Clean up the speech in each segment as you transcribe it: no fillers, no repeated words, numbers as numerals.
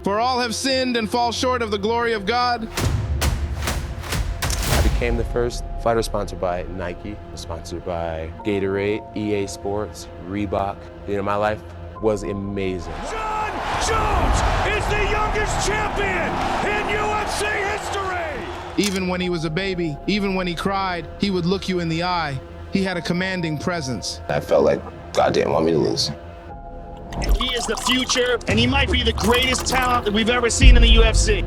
For all have sinned and fall short of the glory of God. I became the first fighter sponsored by Nike, sponsored by Gatorade, EA Sports, Reebok. My life was amazing. Jon Jones is the youngest champion in UFC history! Even when he was a baby, even when he cried, he would look you in the eye. He had a commanding presence. I felt like God didn't want me to lose. He is the future, and he might be the greatest talent that we've ever seen in the UFC.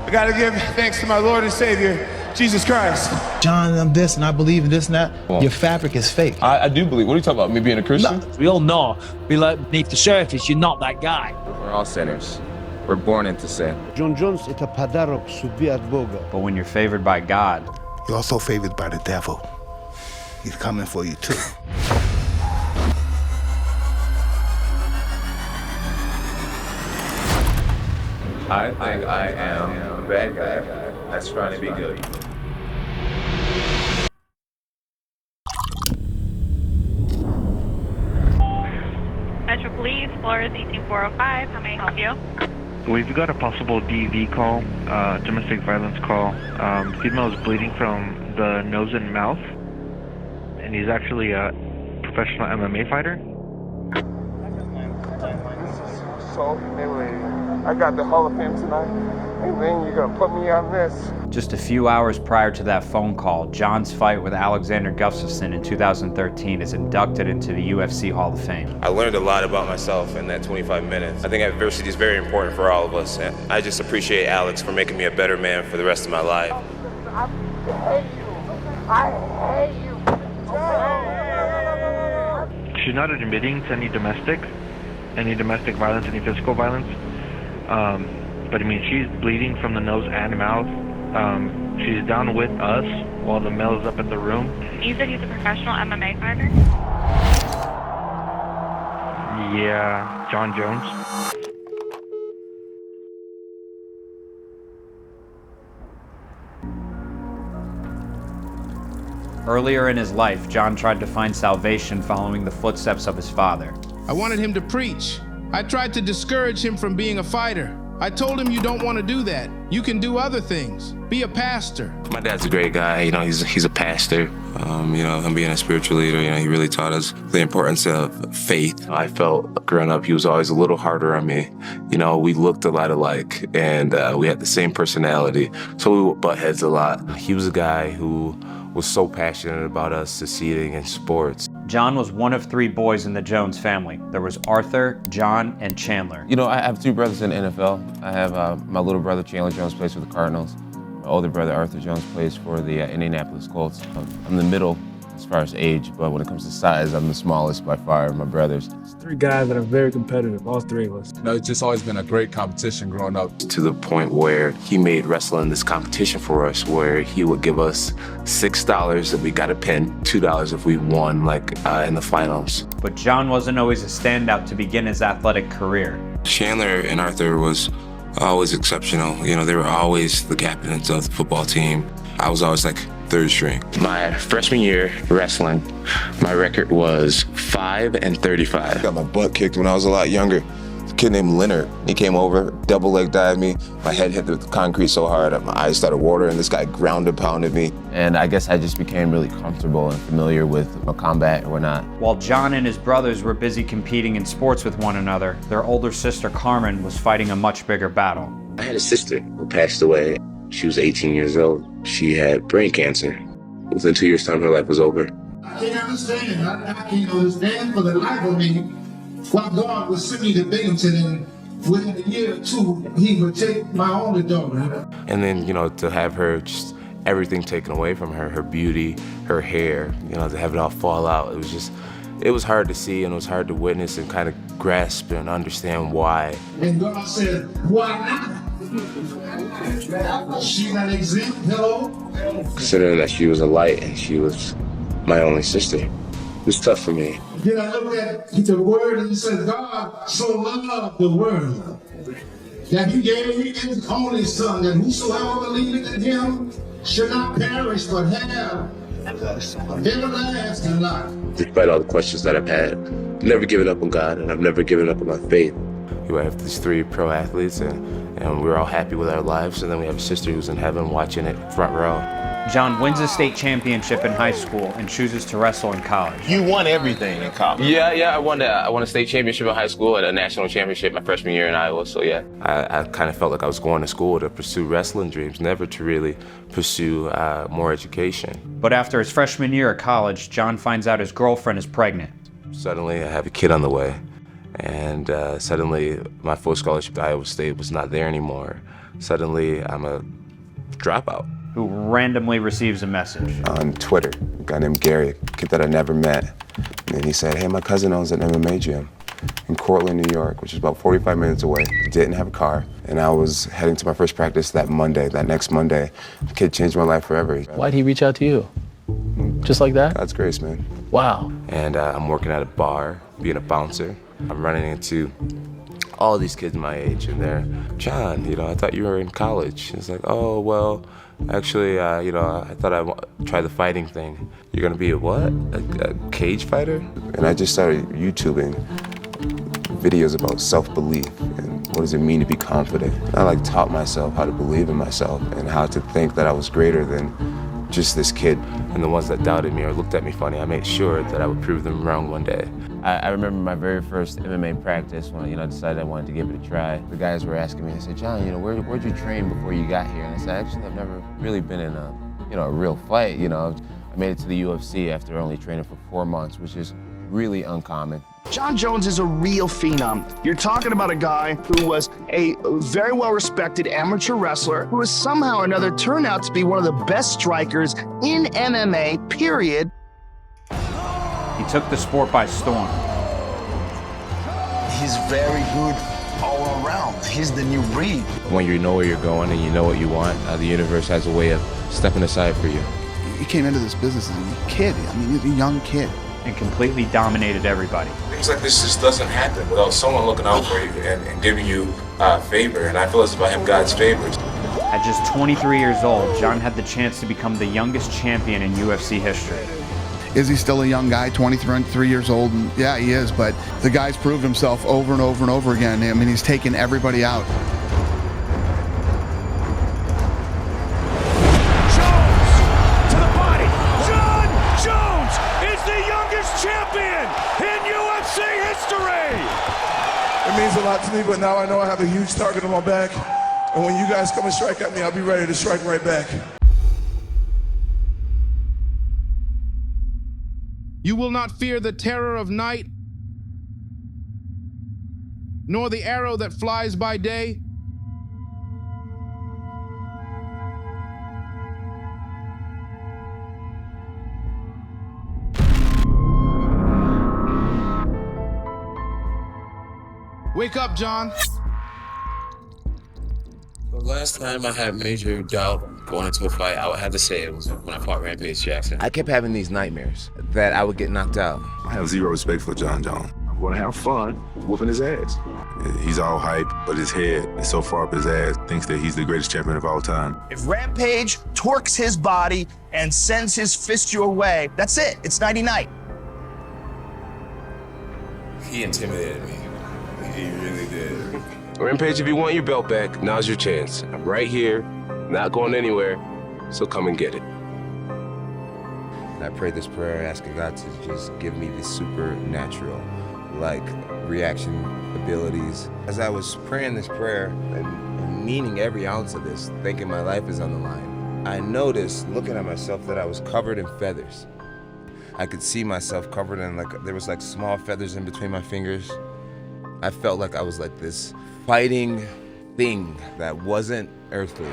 I gotta give thanks to my Lord and Savior, Jesus Christ. John, I'm this, and I believe in this and that. Your fabric is fake. I do believe. What are you talking about? Me being a Christian? No. We all know, beneath the surface, you're not that guy. We're all sinners. We're born into sin. Jon Jones est un padarok subi ad Boga. But when you're favored by God, you're also favored by the devil. He's coming for you too. I think I am a bad guy that's trying to be good. Metro Police, Florida 18405, how may I help you? We've got a possible DV call, domestic violence call. Female is bleeding from the nose and mouth, and he's actually a professional MMA fighter. This is so humiliating. I got the Hall of Fame tonight, and then you're gonna put me on this. Just a few hours prior to that phone call, John's fight with Alexander Gustafsson in 2013 is inducted into the UFC Hall of Fame. I learned a lot about myself in that 25 minutes. I think adversity is very important for all of us, and I just appreciate Alex for making me a better man for the rest of my life. I hate you. I hate you. She's not admitting to any domestic violence, any physical violence. But I mean, she's bleeding from the nose and mouth. She's down with us while the male is up in the room. You said he's a professional MMA fighter? Yeah, Jon Jones. Earlier in his life, John tried to find salvation following the footsteps of his father. I wanted him to preach. I tried to discourage him from being a fighter. I told him you don't want to do that. You can do other things. Be a pastor. My dad's a great guy. He's a pastor. Him being a spiritual leader, he really taught us the importance of faith. I felt growing up, he was always a little harder on me. We looked a lot alike, and we had the same personality, so we would butt heads a lot. He was a guy who was so passionate about us succeeding in sports. John was one of 3 boys in the Jones family. There was Arthur, John, and Chandler. I have 2 brothers in the NFL. I have my little brother, Chandler Jones, plays for the Cardinals. My older brother, Arthur Jones, plays for the Indianapolis Colts. I'm the middle as far as age, but when it comes to size, I'm the smallest by far of my brothers. It's 3 guys that are very competitive, all 3 of us. It's just always been a great competition growing up. To the point where he made wrestling this competition for us, where he would give us $6 if we got a pin, $2 if we won, in the finals. But John wasn't always a standout to begin his athletic career. Chandler and Arthur was always exceptional. They were always the captains of the football team. I was always 3rd string. My freshman year wrestling, my record was 5-35. I got my butt kicked when I was a lot younger. A kid named Leonard, he came over, double leg dived me. My head hit the concrete so hard that my eyes started watering. This guy ground and pounded me. And I guess I just became really comfortable and familiar with combat and whatnot. While John and his brothers were busy competing in sports with one another, their older sister Carmen was fighting a much bigger battle. I had a sister who passed away. She was 18 years old. She had brain cancer. Within 2 years' time, her life was over. I can't understand. I can't understand for the life of me why God would send me to Binghamton and within a year or 2, he would take my only daughter. And then, to have her, just everything taken away from her, her beauty, her hair, to have it all fall out. It was hard to see, and it was hard to witness and kind of grasp and understand why. And God said, why not? She not exempt, hello? Considering that she was a light and she was my only sister, it was tough for me. Then I look at the word and it says, God so loved the world that he gave his only son, that whosoever believeth in him should not perish but have everlasting life. Despite all the questions that I've had, I've never given up on God, and I've never given up on my faith. We have these 3 pro athletes, and we're all happy with our lives. And then we have a sister who's in heaven watching it front row. Jon wins a state championship in high school and chooses to wrestle in college. You won everything in college. Yeah, I won a state championship in high school and a national championship my freshman year in Iowa. So yeah, I kind of felt like I was going to school to pursue wrestling dreams, never to really pursue more education. But after his freshman year at college, Jon finds out his girlfriend is pregnant. Suddenly, I have a kid on the way, and suddenly my full scholarship to Iowa State was not there anymore. Suddenly, I'm a dropout. Who randomly receives a message on Twitter, a guy named Gary, a kid that I never met. And he said, hey, my cousin owns an MMA gym in Cortland, New York, which is about 45 minutes away. Didn't have a car, and I was heading to my first practice that next Monday. The kid changed my life forever. Why'd he reach out to you? Just like that? God's grace, man. Wow. And I'm working at a bar, being a bouncer. I'm running into all these kids my age, and they're, Jon, I thought you were in college. It's like, oh, well, actually, I thought I'd try the fighting thing. You're gonna be a what? A cage fighter? And I just started YouTubing videos about self-belief and what does it mean to be confident. And I taught myself how to believe in myself and how to think that I was greater than just this kid. And the ones that doubted me or looked at me funny, I made sure that I would prove them wrong one day. I remember my very first MMA practice when I decided I wanted to give it a try. The guys were asking me, they said, Jon, where'd you train before you got here? And I said, actually, I've never really been in a real fight. I made it to the UFC after only training for 4 months, which is really uncommon. Jon Jones is a real phenom. You're talking about a guy who was a very well-respected amateur wrestler who has somehow or another turned out to be one of the best strikers in MMA, period. He took the sport by storm. He's very good all around. He's the new breed. When you know where you're going and you know what you want, the universe has a way of stepping aside for you. He came into this business as a kid. He's a young kid. And completely dominated everybody. Things like this just doesn't happen without someone looking out for you and giving you a favor. And I feel as if I have God's favors. At just 23 years old, Jon had the chance to become the youngest champion in UFC history. Is he still a young guy, 23 years old? And yeah, he is, but the guy's proved himself over and over and over again. He's taken everybody out. Jones to the body. Jon Jones is the youngest champion in UFC history. It means a lot to me, but now I know I have a huge target on my back. And when you guys come and strike at me, I'll be ready to strike right back. You will not fear the terror of night, nor the arrow that flies by day. Wake up, Jon. The last time I had major doubt going into a fight, I would have to say it was when I fought Rampage Jackson. I kept having these nightmares that I would get knocked out. I have zero respect for Jon Jones. I'm gonna have fun whooping his ass. He's all hype, but his head is so far up his ass, thinks that he's the greatest champion of all time. If Rampage torques his body and sends his fist your way, that's it. It's nighty-night. He intimidated me. He really did. Rampage, if you want your belt back, now's your chance. I'm right here, not going anywhere, so come and get it. And I prayed this prayer asking God to just give me the supernatural, reaction abilities. As I was praying this prayer and meaning every ounce of this, thinking my life is on the line, I noticed, looking at myself, that I was covered in feathers. I could see myself covered in, there was small feathers in between my fingers. I felt like I was this fighting thing that wasn't earthly.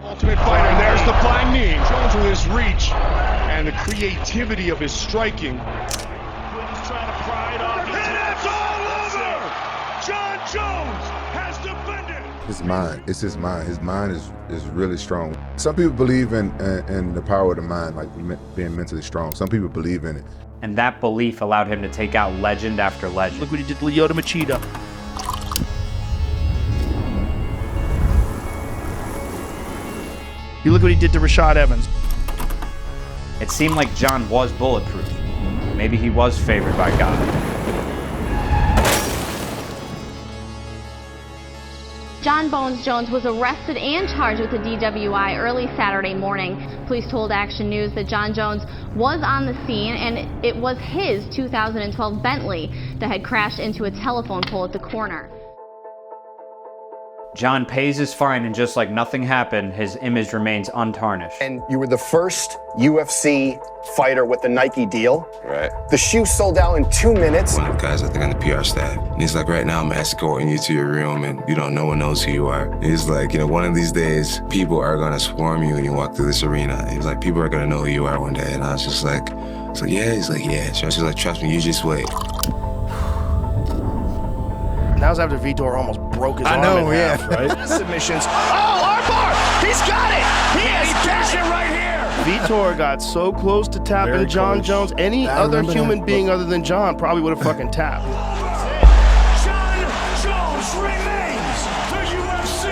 Ultimate Fighter, there's the flying knee. Jones with his reach and the creativity of his striking. Quinn's trying to pry it off. And it's all over! Jon Jones has defended. His mind, it's his mind. His mind is really strong. Some people believe in the power of the mind, being mentally strong. Some people believe in it. And that belief allowed him to take out legend after legend. Look what he did to Lyoto Machida. You look what he did to Rashad Evans. It seemed like Jon was bulletproof. Maybe he was favored by God. Jon Jones was arrested and charged with a DWI early Saturday morning. Police told Action News that Jon Jones was on the scene and it was his 2012 Bentley that had crashed into a telephone pole at the corner. Jon pays his fine, and just like nothing happened, his image remains untarnished. And you were the first UFC fighter with the Nike deal. Right. The shoe sold out in 2 minutes. One of the guys, I think, on the PR staff. And he's like, right now I'm escorting you to your room and, no one knows who you are. He's like, one of these days, people are gonna swarm you when you walk through this arena. He's like, people are gonna know who you are one day. And I was just like, yeah. He's like, yeah. She's like, trust me, you just wait. That was after Vitor almost broke his arm in half, right? Submissions. Oh, armbar! He's got it! He has got it right here! Vitor got so close to tapping Jon Jones. Any other human being other than Jon probably would have fucking tapped. Jon Jones remains the UFC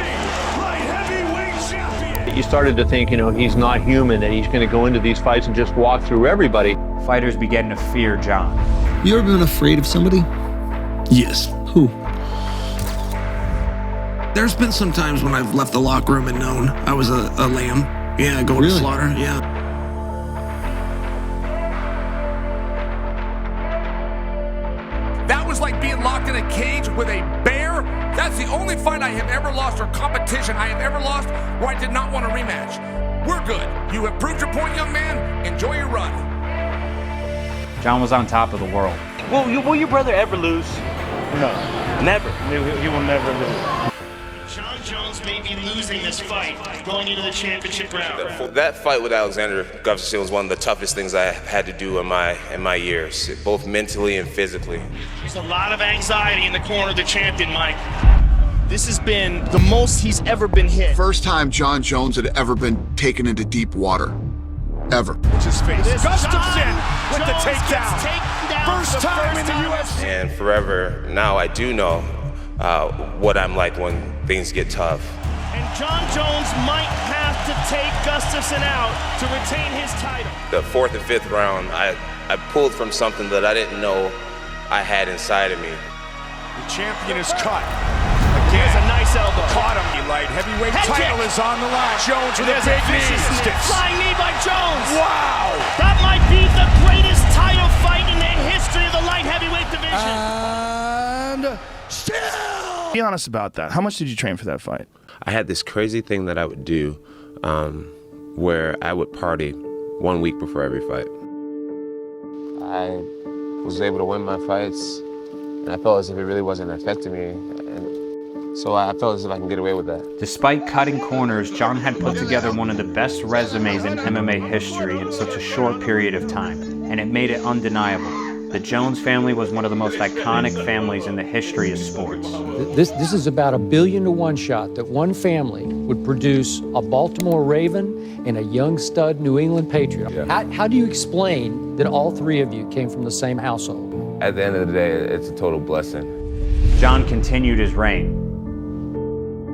light heavyweight champion. You started to think, he's not human, that he's going to go into these fights and just walk through everybody. Fighters began to fear Jon. You ever been afraid of somebody? Yes. Who? There's been some times when I've left the locker room and known I was a lamb. Yeah, going to slaughter, yeah. That was like being locked in a cage with a bear. That's the only fight I have ever lost or competition I have ever lost where I did not want a rematch. We're good. You have proved your point, young man. Enjoy your run. Jon was on top of the world. Will your brother ever lose? No. Never. He will never lose. Jon Jones may be losing this fight going into the championship round. That fight with Alexander Gustafsson was one of the toughest things I had to do in my years, both mentally and physically. There's a lot of anxiety in the corner of the champion, Mike. This has been the most he's ever been hit. First time Jon Jones had ever been taken into deep water. Ever. It's his face. Gustafsson with the takedown. First time in the UFC. And forever now I do know what I'm like when things get tough. And Jon Jones might have to take Gustafsson out to retain his title. The 4th and 5th round, I pulled from something that I didn't know I had inside of me. The champion is cut. Here's a nice elbow. Caught him. The light heavyweight title is on the line. Jones with a big knee. Flying knee by Jones. Wow. That might be the greatest title fight in the history of the light heavyweight division. And still. Be honest about that. How much did you train for that fight? I had this crazy thing that I would do where I would party 1 week before every fight. I was able to win my fights, and I felt as if it really wasn't affecting me. And so I felt as if I can get away with that. Despite cutting corners, Jon had put together one of the best resumes in MMA history in such a short period of time, and it made it undeniable. The Jones family was one of the most iconic families in the history of sports. This is about a 1,000,000,000 shot that one family would produce a Baltimore Raven and a young stud New England Patriot. Yeah. How do you explain that all three of you came from the same household? At the end of the day, it's a total blessing. Jon continued his reign.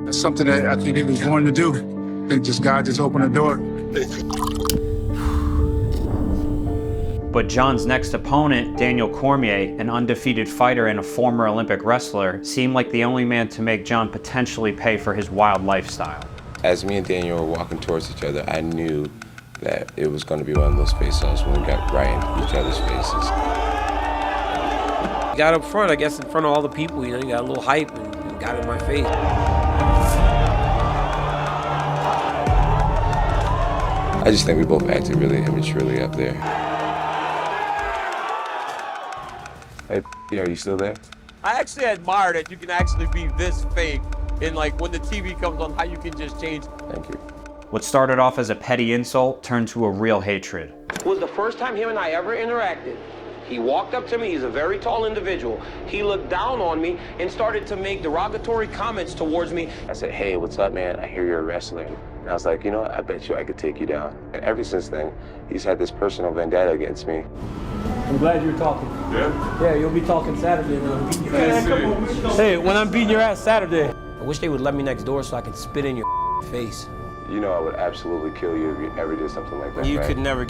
That's something that I think he was born to do. I think God just opened the door. But Jon's next opponent, Daniel Cormier, an undefeated fighter and a former Olympic wrestler, seemed like the only man to make Jon potentially pay for his wild lifestyle. As me and Daniel were walking towards each other, I knew that it was going to be one of those face-offs when we got right in each other's faces. You got up front, I guess, in front of all the people, you got a little hype and got in my face. I just think we both acted really immaturely up there. Hey, are you still there? I actually admire that you can actually be this fake and when the TV comes on, how you can just change. Thank you. What started off as a petty insult turned to a real hatred. It was the first time him and I ever interacted. He walked up to me, he's a very tall individual. He looked down on me and started to make derogatory comments towards me. I said, hey, what's up, man? I hear you're a wrestler. And I was like, I bet you I could take you down. And ever since then, he's had this personal vendetta against me. I'm glad you're talking. Yeah? Yeah, you'll be talking Saturday when I'm beating your ass. Hey, when I'm beating your ass Saturday. I wish they would let me next door so I could spit in your face. You know I would absolutely kill you if you ever did something like that, You right? could never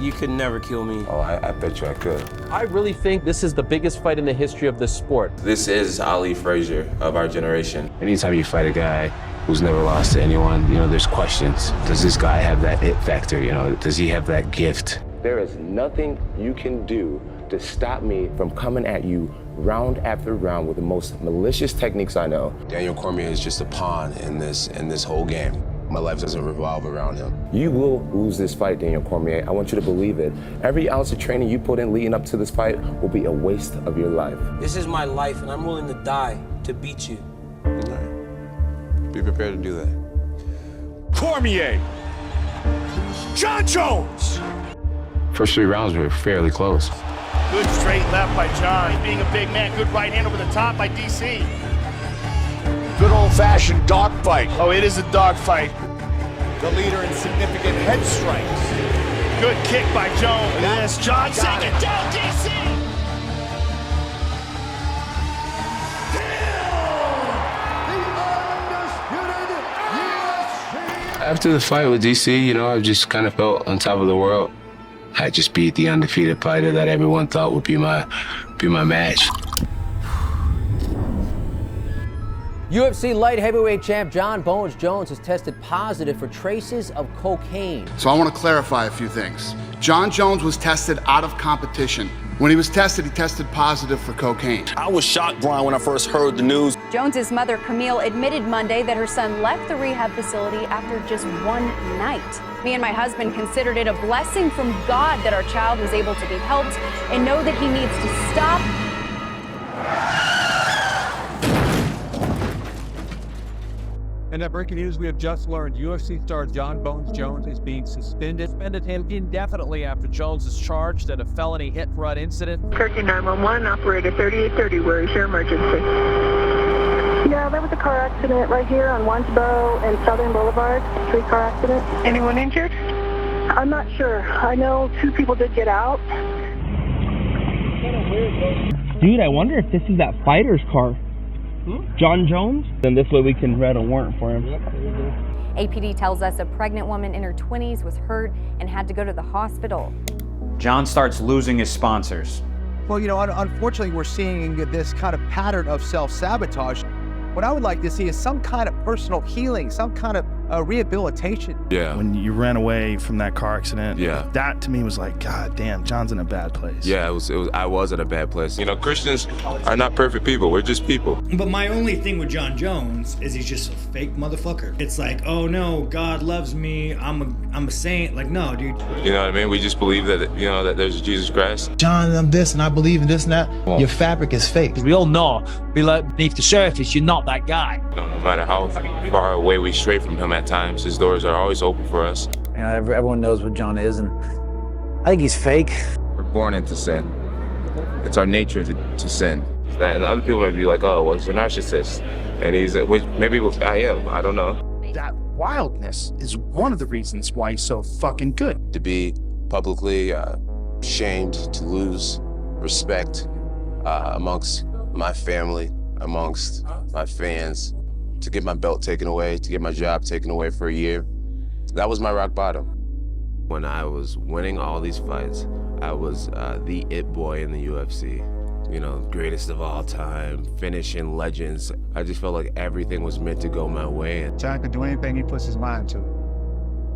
kill me. Oh, I bet you I could. I really think this is the biggest fight in the history of this sport. This is Ali Frazier of our generation. Anytime you fight a guy who's never lost to anyone, you know, there's questions. Does this guy have that it factor? You know, does he have that gift? There is nothing you can do to stop me from coming at you round after round with the most malicious techniques I know. Daniel Cormier is just a pawn in this whole game. My life doesn't revolve around him. You will lose this fight, Daniel Cormier. I want you to believe it. Every ounce of training you put in leading up to this fight will be a waste of your life. This is my life, and I'm willing to die to beat you. All right. Be prepared to do that. Cormier. Jon Jones. First 3 rounds were fairly close. Good straight left by Jon. Being a big man, good right hand over the top by DC. Good old-fashioned dogfight. Oh, it is a dogfight. The leader in significant head strikes. Good kick by Jones. Yes, Jon taking it down, DC. After the fight with DC, you know, I just kind of felt on top of the world. I just beat the undefeated fighter that everyone thought would be my match. UFC light heavyweight champ Jon Bones Jones has tested positive for traces of cocaine. So I want to clarify a few things. Jon Jones was tested out of competition. When he was tested, he tested positive for cocaine. I was shocked, Brian, when I first heard the news. Jones's mother, Camille, admitted Monday that her son left the rehab facility after just one night. Me and my husband considered it a blessing from God that our child was able to be helped and know that he needs to stop. And that breaking news we have just learned, UFC star Jon Bones Jones is being suspended him indefinitely after Jones is charged in a felony hit-and-run incident. Turkey 911, operator 3830, where is your emergency? Yeah, there was a car accident right here on Winsboro and Southern Boulevard, 3-car accident. Anyone injured? I'm not sure. I know 2 people did get out. Dude, I wonder if this is that fighter's car. Jon Jones? Then this way we can write a warrant for him. APD tells us a pregnant woman in her 20s was hurt and had to go to the hospital. Jon starts losing his sponsors. Well, you know, unfortunately, we're seeing this kind of pattern of self-sabotage. What I would like to see is some kind of personal healing, some kind of rehabilitation. Yeah. When you ran away from that car accident, yeah, that to me was like, God damn, Jon's in a bad place. Yeah, I was at a bad place. You know, Christians are not perfect people. We're just people. But my only thing with Jon Jones is he's just a fake motherfucker. It's like, oh no, God loves me. I'm a saint. Like, no, dude. You know what I mean? We just believe that, you know, that there's Jesus Christ. Jon, I'm this and I believe in this and that. Well, your fabric is fake. We all know, beneath the surface, you're not that guy. You know, no matter how far away we stray from him at times, his doors are always open for us. You know, everyone knows what Jon is, and I think he's fake. We're born into sin. It's our nature to sin. And other people might be like, oh, well, he's a narcissist. And he's, which maybe I am, I don't know. That wildness is one of the reasons why he's so fucking good. To be publicly shamed, to lose respect amongst my family, amongst my fans, to get my belt taken away, to get my job taken away for a year. That was my rock bottom. When I was winning all these fights, I was the it boy in the UFC. You know, greatest of all time, finishing legends. I just felt like everything was meant to go my way. Jon can do anything he puts his mind to.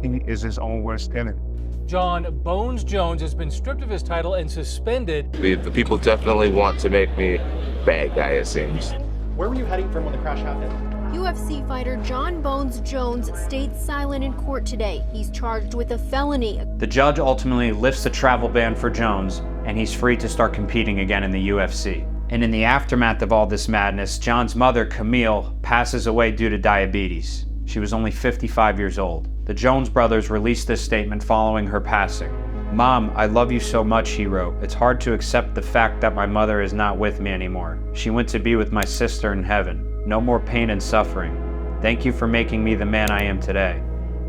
He is his own worst enemy. Jon Bones Jones has been stripped of his title and suspended. The people definitely want to make me bad guy, it seems. Where were you heading from when the crash happened? UFC fighter Jon Bones Jones stayed silent in court today. He's charged with a felony. The judge ultimately lifts the travel ban for Jones, and he's free to start competing again in the UFC. And in the aftermath of all this madness, Jon's mother, Camille, passes away due to diabetes. She was only 55 years old. The Jones brothers released this statement following her passing. "Mom, I love you so much," he wrote. "It's hard to accept the fact that my mother is not with me anymore. She went to be with my sister in heaven. No more pain and suffering. Thank you for making me the man I am today.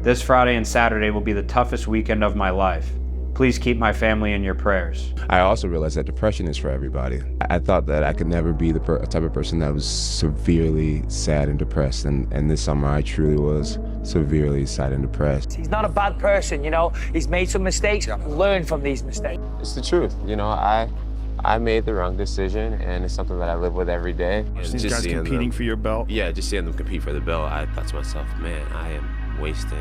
This Friday and Saturday will be the toughest weekend of my life. Please keep my family in your prayers." I also realized that depression is for everybody. I thought that I could never be the type of person that was severely sad and depressed, and this summer I truly was. severely sad and depressed. He's not a bad person, you know. He's made some mistakes. Learn from these mistakes. It's the truth. You know, I made the wrong decision, and it's something that I live with every day. And These guys competing for your belt. Yeah, just seeing them compete for the belt, I thought to myself, man, I am wasting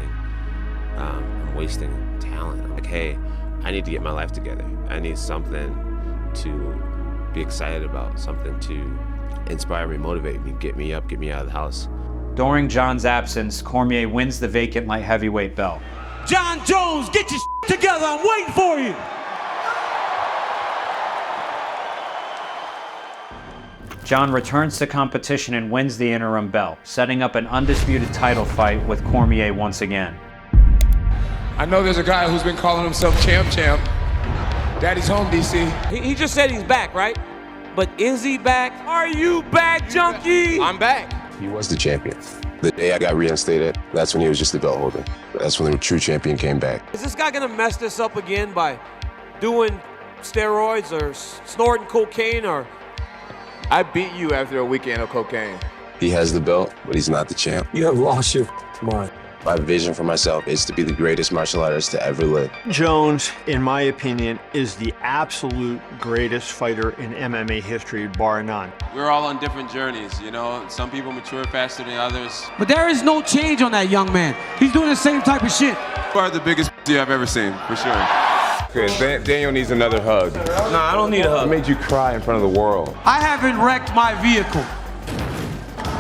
talent. I'm like, hey, I need to get my life together. I need something to be excited about, something to inspire me, motivate me, get me up, get me out of the house. During Jon's absence, Cormier wins the vacant light heavyweight belt. Jon Jones, get your together. I'm waiting for you. Jon returns to competition and wins the interim belt, setting up an undisputed title fight with Cormier once again. I know there's a guy who's been calling himself champ. Daddy's home, DC. He just said he's back, right? But is he back? Are you back, junkie? I'm back. He was the champion. The day I got reinstated, that's when he was just the belt holder. That's when the true champion came back. Is this guy gonna mess this up again by doing steroids or snorting cocaine or? I beat you after a weekend of cocaine. He has the belt, but he's not the champ. You have lost your mind. My vision for myself is to be the greatest martial artist to ever live. Jones, in my opinion, is the absolute greatest fighter in MMA history, bar none. We're all on different journeys, you know? Some people mature faster than others. But there is no change on that young man. He's doing the same type of shit. You are the biggest I've ever seen, for sure. Chris, Daniel needs another hug. Nah, I don't need a hug. I made you cry in front of the world. I haven't wrecked my vehicle.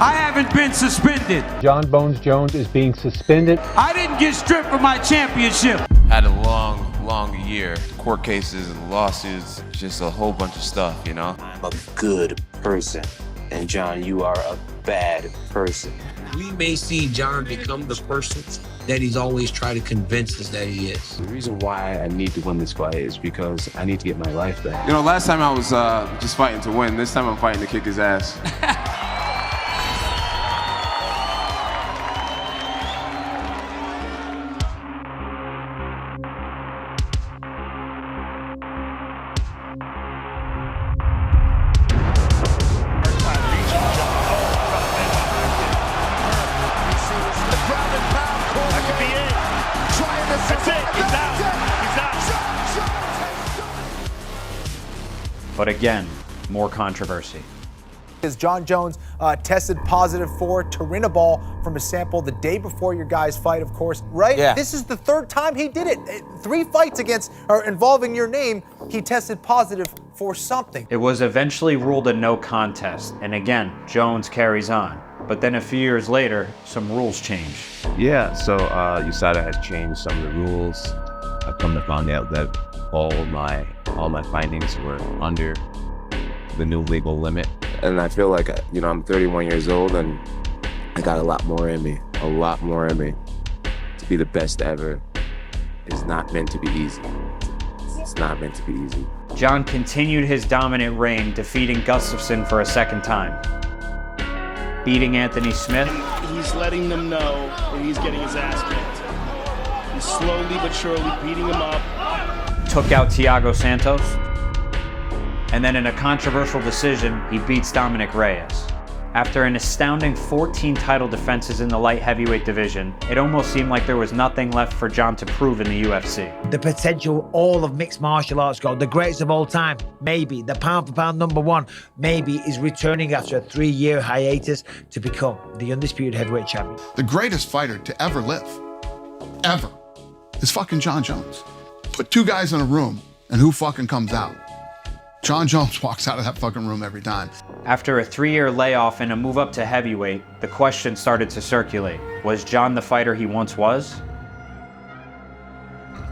I haven't been suspended. Jon Bones Jones is being suspended. I didn't get stripped from my championship. Had a long year. Court cases and lawsuits, just a whole bunch of stuff, you know? I'm a good person, and Jon, you are a bad person. We may see Jon become the person that he's always tried to convince us that he is. The reason why I need to win this fight is because I need to get my life back. You know, last time I was just fighting to win. This time I'm fighting to kick his ass. But again, more controversy. Jon Jones tested positive for turinabol from a sample the day before your guys' fight, of course, right? Yeah. This is the third time he did it. 3 fights involving your name, he tested positive for something. It was eventually ruled a no contest, and again, Jones carries on. But then a few years later, some rules change. Yeah, so USADA has changed some of the rules. I've come to find out that all my findings were under the new legal limit. And I feel like, you know, I'm 31 years old and I got a lot more in me. To be the best ever is not meant to be easy. It's not meant to be easy. Jon continued his dominant reign, defeating Gustafsson for a second time. Beating Anthony Smith. He's letting them know that he's getting his ass kicked. He's slowly but surely beating him up. Took out Thiago Santos. And then in a controversial decision, he beats Dominic Reyes. After an astounding 14 title defenses in the light heavyweight division, it almost seemed like there was nothing left for Jon to prove in the UFC. The potential all of mixed martial arts goal, the greatest of all time, maybe, the pound for pound #1, maybe is returning after a 3-year hiatus to become the undisputed heavyweight champion. The greatest fighter to ever live, ever, is fucking Jon Jones. Put 2 guys in a room, and who fucking comes out? Jon Jones walks out of that fucking room every time. After a 3-year layoff and a move up to heavyweight, the question started to circulate. Was Jon the fighter he once was?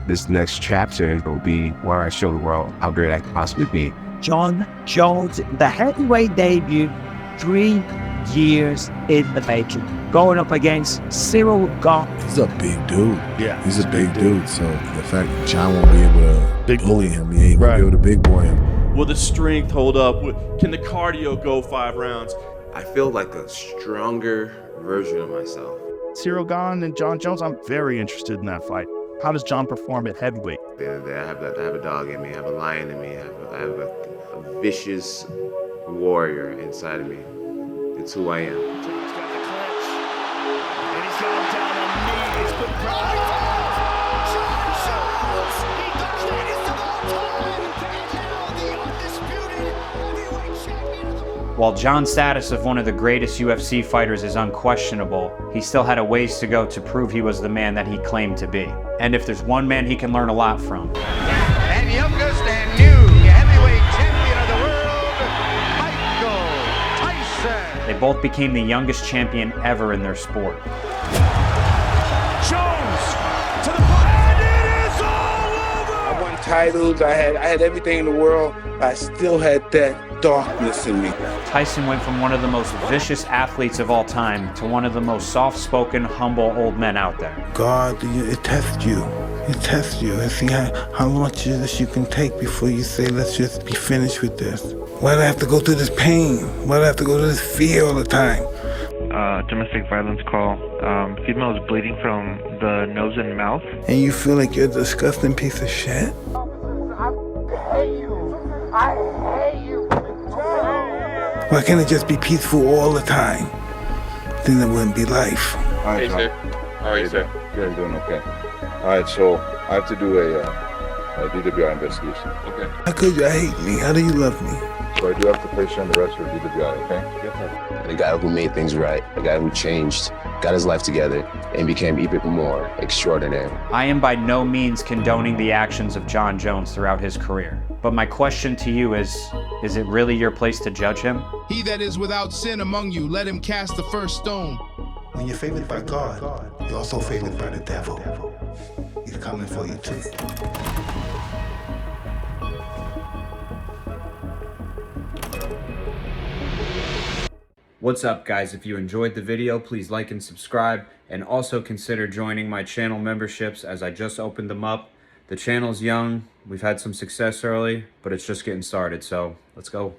This next chapter will be where I show the world how great I can possibly be. Jon Jones, the heavyweight debut, 3 years in the making. Going up against Cyril Gane. He's a big dude. Yeah. He's a big dude. So the fact that Jon won't be able to bully him, he ain't gonna be able to big boy him. Will the strength hold up? Can the cardio go 5 rounds? I feel like a stronger version of myself. Cyril Gane and Jon Jones, I'm very interested in that fight. How does Jon perform at heavyweight? I have a dog in me, I have a lion in me, I have a vicious warrior inside of me. It's who I am. He's got the clinch, and he's got him down While Jon's status of one of the greatest UFC fighters is unquestionable, he still had a ways to go to prove he was the man that he claimed to be. And if there's one man he can learn a lot from, And youngest and new heavyweight champion of the world, Michael Tyson. they both became the youngest champion ever in their sport. Jones to the and it is all over. I won titles, I had everything in the world, but I still had that darkness in me. Tyson went from one of the most vicious athletes of all time to one of the most soft-spoken, humble old men out there. God, it tests you. It tests you and see how much of this you can take before you say, let's just be finished with this. Why do I have to go through this pain? Why do I have to go through this fear all the time? Domestic violence call. Female is bleeding from the nose and mouth. And you feel like you're a disgusting piece of shit? I hate you. Why can't it just be peaceful all the time? Then it wouldn't be life. All right, sir. How are you, sir? Good, doing okay. All right, so I have to do a DWI investigation. Okay. How could you hate me? How do you love me? So I do have to place you on the rest for DWI, okay? Yes, sir. The guy who made things right, the guy who changed, got his life together, and became even more extraordinary. I am by no means condoning the actions of Jon Jones throughout his career. But my question to you is it really your place to judge him? He that is without sin among you, let him cast the first stone. When you're favored by God, you're also favored by the devil. He's coming for you too. What's up, guys? If you enjoyed the video, please like and subscribe, and also consider joining my channel memberships as I just opened them up. The channel's young, we've had some success early, but it's just getting started, so let's go.